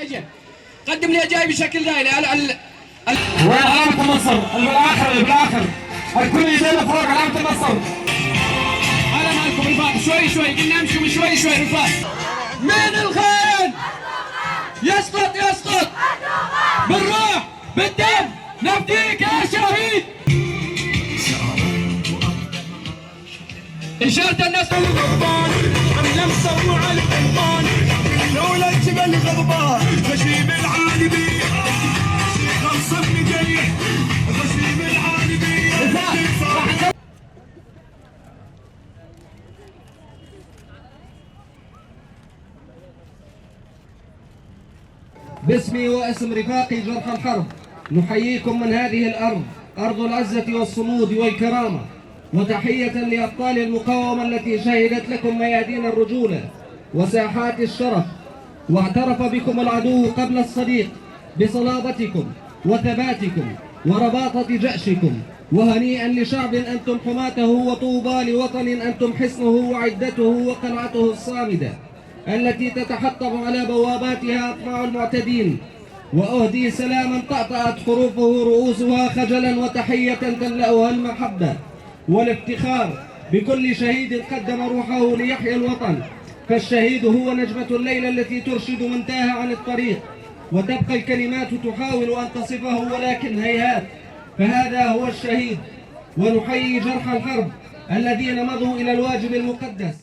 اجل قدم لي جاي بشكل دائري وعلامة النصر بالاخر الكل يدل فوق علامة النصر. على مالكم رفاق شوي قلنا امشوا شوي رفاق. من الخيل يسقط بالروح بالدم نفديك يا شهيد. إشارة الناس غضبان لمسه وعلى الغضبان لولا الجبل غضبان غشيم العالمي غصبني جاي غشيم العالمي. باسمي واسم رفاقي جرح الحرب نحييكم من هذه الأرض، أرض العزة والصمود والكرامة، وتحية لأبطال المقاومة التي شهدت لكم ميادين الرجولة وساحات الشرف، واعترف بكم العدو قبل الصديق بصلابتكم وثباتكم ورباطة جأشكم. وهنيئا لشعب أنتم حماته، وطوبى لوطن أنتم حصنه وعدته وقلعته الصامدة التي تتحطم على بواباتها أطماع المعتدين. وأهدي سلاما طأطأت حروفه رؤوسها خجلا، وتحية تملأها المحبة والافتخار بكل شهيد قدم روحه ليحيى الوطن. فالشهيد هو نجمة الليل التي ترشد من تاه عن الطريق، وتبقى الكلمات تحاول أن تصفه ولكن هيهات، فهذا هو الشهيد. ونحيي جرح الحرب الذين مضوا إلى الواجب المقدس.